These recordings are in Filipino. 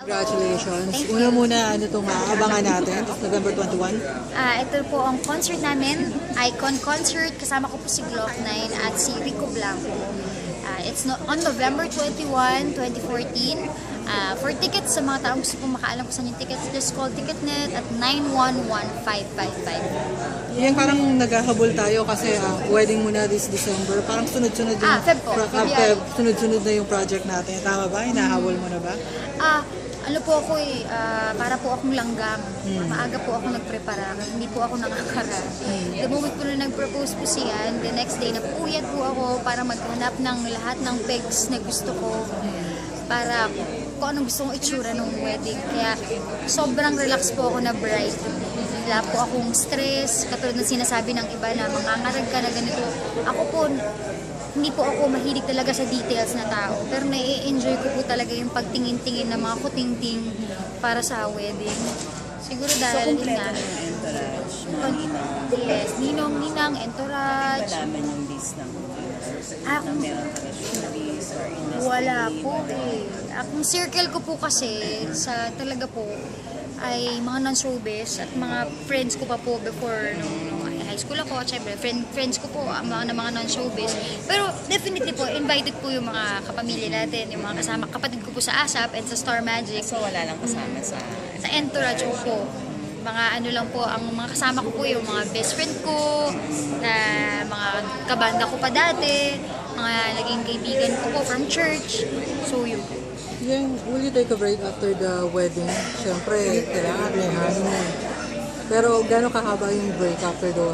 Congratulations. Una muna, ano itong abangan natin, November 21. Ito po ang concert namin, Icon Concert. Kasama ko po si Glock9 at si Rico Blanco. It's on November 21, 2014. For tickets, sa mga taong gusto pong makaalam kung saan yung tickets, just call Ticketnet at 911-555. Yan parang naghahabol tayo kasi wedding muna this December. Parang sunod-sunod yung, Feb po, February. sunod-sunod na yung project natin. Tama ba? Hinahabol mo na ba? Ano po ako para po akong langgam. Maaga po ako nagprepara, hindi po ako nakakara. The moment po na nag-propose po siya, the next day napuyat po ako para maghanap ng lahat ng pegs na gusto ko. Para kung anong gusto kong itsura ng wedding. Kaya sobrang relax po ako na bride. Wala po akong stress, katulad ng sinasabi ng iba na mangangarag ka na ganito. Ako po, hindi po ako mahilig talaga sa details na tao. Pero nai-enjoy ko po talaga yung pagtingin-tingin ng mga kuting-ting para sa wedding. Siguro dahil So, kompleto ng entourage, mga ninang. Yes, ninong, ninang, entourage. Dami yung list ng na meron ka na showbiz or industry. Wala po eh. Ang circle ko po kasi sa talaga po ay mga non-showbiz at mga friends ko pa po before nung high school ako. Siyempre, friends ko po ang mga non-showbiz. Pero definitely po, invited po yung mga kapamilya natin, yung mga kasama, kapatid ko po sa ASAP and sa Star Magic. So wala lang kasama sa Entourage ko po. Mga ano lang po, ang mga kasama ko po yung mga best friend ko, na mga kabanda ko pa dati, mga naging kaibigan ko po from church. So yun po. Yan, will you take a break after the wedding? Siyempre, kailangan may honeymoon. Pero gano'ng kahaba yung break after the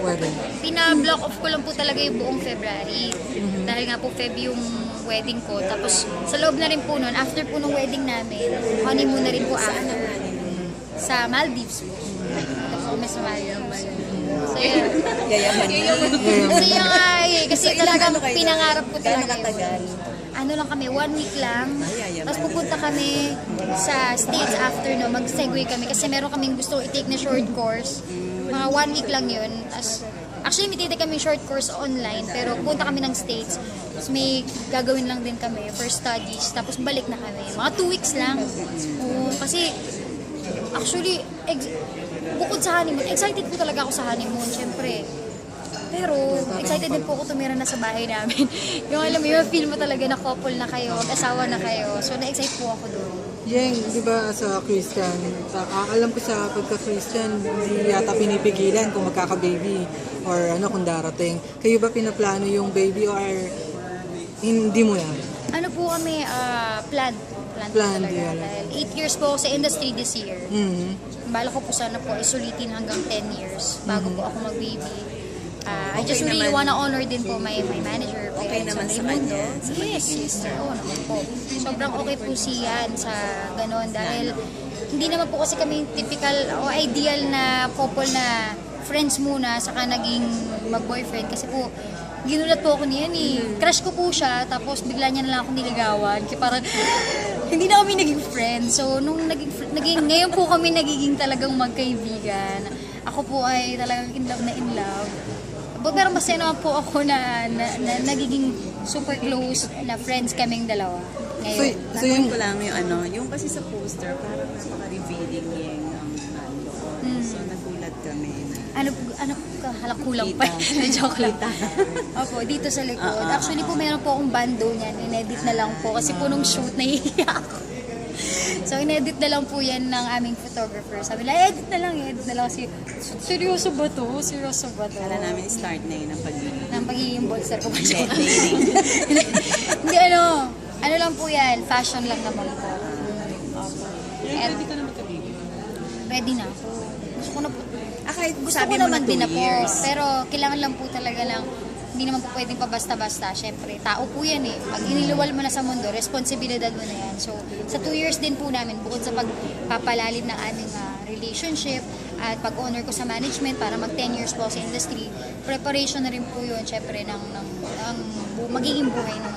wedding? Pina-block off ko lang po talaga yung buong February. Dahil nga po Feb yung wedding ko. Tapos sa loob na rin po nun, after po ng wedding namin, honeymoon na rin po after. Sa Maldives po. Kami sa Maldives. So yun. yayaman. Kasi yung kasi talagang pinangarap ko Gano'ng talaga katagal? yun. Ano lang kami, 1 week lang. Tapos pupunta kami sa States after, no, mag-segue kami kasi meron kaming gusto i-take na short course. Mga 1 week lang yun. Actually, may titake kami short course online, pero punta kami ng States. Tapos may gagawin lang din kami for studies. Tapos balik na kami. Mga 2 weeks lang. Kasi, actually, bukod sa honeymoon, excited po talaga ako sa honeymoon, syempre. Pero, excited din po ako tumira na sa bahay namin. Yung alam mo, yung feel mo talaga na couple na kayo, asawa na kayo. So, na-excite po ako doon. Yang, di ba sa Christian, alam ko sa pagka-Christian, hindi yata pinipigilan kung magkaka-baby or ano kung darating. Kayo ba pinaplano yung baby or hindi mo na? Ano po kami, planned Planned, talaga. yeah. Dahil 8 years po ako sa industry this year. Mm-hmm. Bala ko po sana po isulitin hanggang 10 years bago po ako mag-baby. I just Okay really naman. wanna honor din po my manager. Okay naman sa kanya, sa Yes, sister. Oo naman po. Sobrang okay po siya sa ganon. Dahil hindi naman po kasi kami typical o ideal na couple na friends muna saka naging mag-boyfriend. Kasi po, ginulat po ako niyan eh. Crush ko po siya, tapos bigla niya na lang ako niligawan. Kaya parang, hindi na kami naging friends. So, nung ngayon po kami nagiging talagang magkaibigan. Ako po ay talagang in love na in love. Pero masaya naman po ako na nagiging super close na friends kaming dalawa. Ngayon. So yung, ko lang yung yung kasi sa poster, parang napaka-revealing yung nando. So nagulat kami na Ano halakulang pa. Joke lang. Opo, dito sa likod. Actually po, meron po akong bando niyan. In-edit na lang po. Kasi po nung shoot, nahihiya ako. So, in-edit na lang po yan ng aming photographer. Sabi lang, edit na lang. Kasi, seryoso ba to? Seryoso ba to? kala namin start na yun ang pagiging. Ng pagiging bolster ko pa siya. Dating. Hindi, ano lang po yan. Fashion lang naman po. Opo. Ready ka na magka-baby? Ready na po. Gusto ko na po. Kahit Gusto sabi ko mo na naman 2 din na po. years. Pero kailangan lang po talaga lang, hindi naman po pwedeng pa basta-basta. Siyempre, tao po yan eh. Pag iniluwal mo na sa mundo, responsibilidad mo na yan. So, sa 2 years din po namin, bukod sa pagpapalalim ng aming relationship at pag-honor ko sa management para mag 10 years po sa industry, preparation na rin po yun, siyempre, ng magiging buhay ng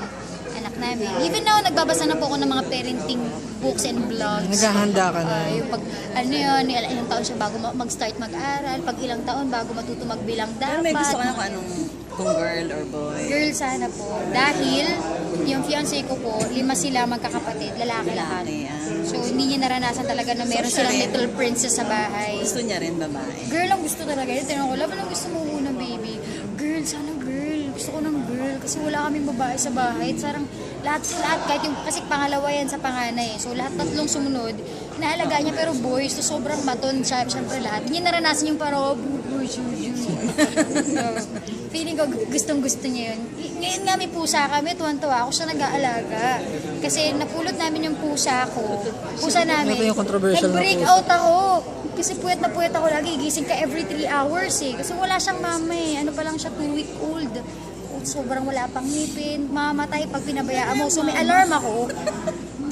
anak namin. Even now, nagbabasa na po ako ng mga parenting books and blogs. naghahanda ka na. Yung pag, ilang taon siya bago mag-start mag-aral, pag ilang taon bago matuto magbilang Pero dapat. may gusto ka na kung anong kung girl or boy. Girl sana po. Dahil Yung fiancé ko po, 5 sila magkakapatid, lalaki lahat. Lalaki, So, hindi niya naranasan talaga na meron siya silang rin. little princess sa bahay. Gusto niya rin babae. Girl ang gusto talaga. Tinanong ko, laban ang gusto mo muna, baby? Girl, sana girl. Gusto ko ng girl. Kasi wala kaming babae sa bahay. Sarang lahat, kahit yung, kasi pangalawa yan sa panganay. So, lahat tatlong sumunod, inaalaga niya, pero boys, so sobrang maton siya. Siyempre lahat. Hindi niya naranasan yung parang, oh, boy, so, feeling ko gustong gusto niya yun. Ngayon nga may pusa kami, tuwan-tuwa ako siya nag-aalaga. Kasi napulot namin yung pusa namin. Ito yung controversial na Nag-break pusa. out ako. Kasi puwet na puwet ako lagi. Gising ka every 3 hours eh. Kasi wala siyang mama eh. Ano pa lang siya, 2-week-old. Sobrang wala pang ngipin. Mamatay pag pinabayaan mo. So may alarm ako.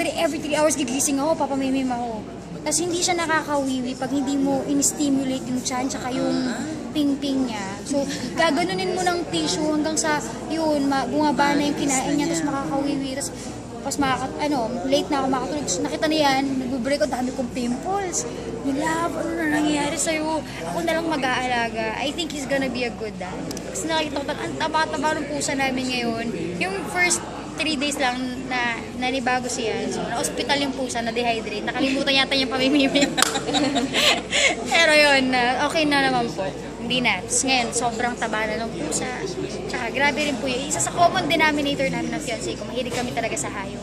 Every 3 hours gigising ako, papamimim ako. Tapos hindi siya nakakawiwi pag hindi mo in-stimulate yung chan tsaka yung ping-ping niya. So, gaganunin mo ng tissue hanggang sa yun, bumaba na yung kinain niya, tapos makakawiwi. Tapos late na ako makatulog. Tapos nakita niya yan, nag-break out, dami kong pimples. Love, ano na nangyayari sa'yo? Ako na lang mag-aalaga. I think he's gonna be a good dad. Kasi nakita ko, ang taba-taba ng pusa namin ngayon. Yung first 3 days lang na nanibago siya. So, na-hospital yung pusa, na-dehydrate. Nakalimutan yata yung pamimimim. Pero yun, okay na naman po. Hindi na. Tapos ngayon, sobrang taba na ng pusa. Tsaka grabe rin po yun. Isa sa common denominator namin ng fiancé ko, mahilig kami talaga sa hayop.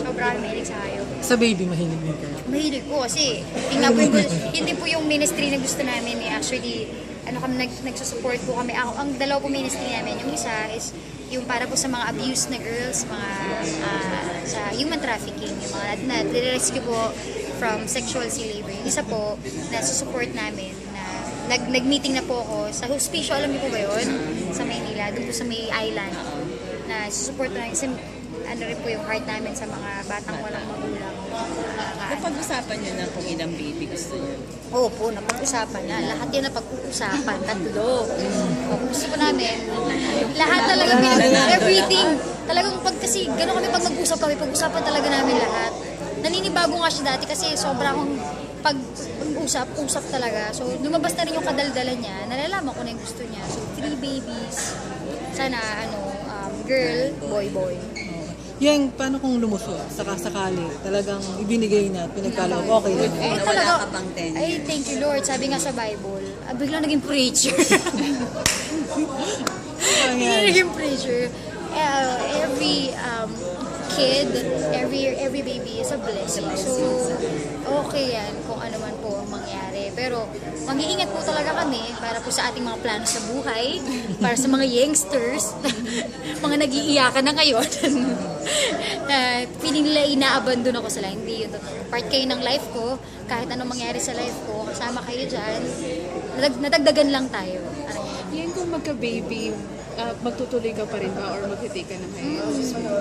Sobrang mahilig sa hayop. Sa baby, mahilig din kayo. Mahilig po kasi yun nga po yun din po yung ministry na gusto namin eh. Actually, nagsusupport po kami. Ang dalawa po ministry namin, yung isa is yung para po sa mga abused na girls, mga sa human trafficking, yung mga na-rescue po from sexual slavery. Yung isa po, na support namin na nag-meeting na po ako sa Hospicio, alam niyo po ba yun? Sa Maynila, doon po sa May Island. Na support namin, ano rin po yung heart namin sa mga batang walang magulang. Napag-usapan niyo na kung ilang baby gusto niyo. Oo po, napag-usapan na. Lahat yan napag-uusapan. 3. Gusto po namin. Lahat talaga, everything. Talagang kasi gano'n kami pag mag-usap kami, pag-usapan talaga namin lahat. Naninibago nga siya dati kasi sobra akong usap talaga. So, lumabas na rin yung kadaldalan niya. Nalalaman ko na yung gusto niya. So, 3 babies. Sana, girl, boy. Yang, paano kung lumusot? Sakali, talagang ibinigay na at pinagkaloob, okay lang. Wala ka pang 10 Ay, thank you Lord. Sabi nga sa Bible, biglang naging preacher. Biglang naging preacher. Every kid, every baby is a blessing. So, okay yan kung ano man po ang mangyari. Pero, mag-iingat po talaga kami para po sa ating mga plano sa buhay, para sa mga youngsters, mga nag-iiyakan na ngayon. Feeling nila inaabandon ako sila. Hindi yun. Part kayo ng life ko, kahit anong mangyari sa life ko, kasama kayo dyan, nadagdagan lang tayo. Yan kung magka-baby, magtutuloy ka pa rin ba or mag-take ka na kayo?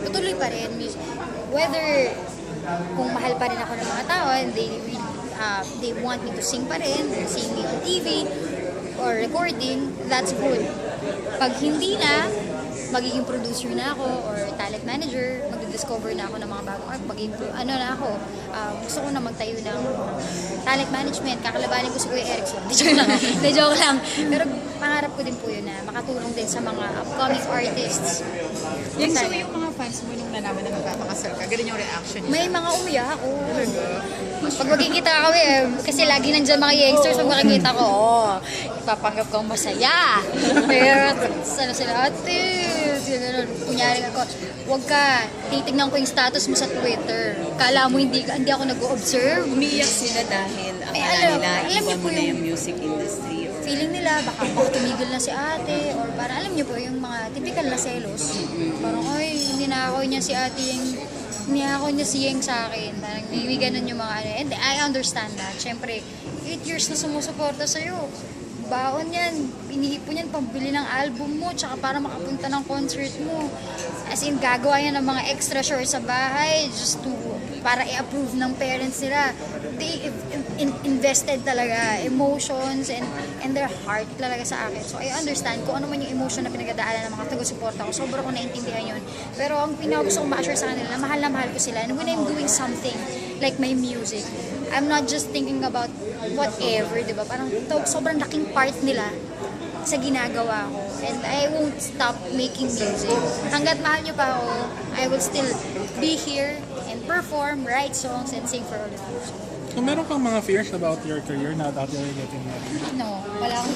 Tutuloy pa rin. Whether kung mahal pa rin ako ng mga tao and they want me to sing pa rin, see me on TV or recording, that's good. Pag hindi na, magiging producer na ako or talent manager, magdi-discover na ako ng mga bagong art, gusto ko na magtayo ng talent management, kakalabanin ko si Kuya Erickson. Di joke lang. Pero pangarap ko din po yun na makatulong din sa mga upcoming artists. Yung so yung mga fans mo nung nalaman na magpapakasal ka, ganun yung reaction niya? May mga umiyak ako. Pag magkikita kami, kasi lagi nandyan mga youngsters, pag makikita ko, ipapanggap kong masaya. Pero, ano sila, ate, gano'n. Kunyari ako, huwag ka, titignan ko yung status mo sa Twitter. Kala mo hindi ako nag-observe. Umiyak sila dahil alam iba niyo po mo na yung- yung music industry. Or Feeling nila, baka tumigil na si ate, or parang alam niyo po, yung mga typical na selos. Parang, ay, hindi na ako niya si ate yung, hindi ako niya si Yeng sa akin. Parang, may ganun yung mga ano. And I understand that. Siyempre, 8 years na sumusuporta sa'yo. Baon yan, inihipon yan, pambili ng album mo, tsaka para makapunta ng concert mo. As in, gagawa yan ng mga extra shorts sa bahay just para i-approve ng parents nila. They invested talaga emotions and their heart talaga sa akin. So I understand kung ano man yung emotion na pinagdadaanan ng mga taga-suporta ko. Sobrang ko naintindihan yun. Pero ang pinaka-gusto kong ma-assure sa kanila, na mahal ko sila. And when I'm doing something like my music, I'm not just thinking about whatever, di ba? Parang sobrang laking part nila sa ginagawa ko. And I won't stop making music. Hanggat mahal niyo pa ako, I will still be here and perform, write songs, and sing for all of you. So meron kang mga fears about your career now that you're getting married? No, wala akong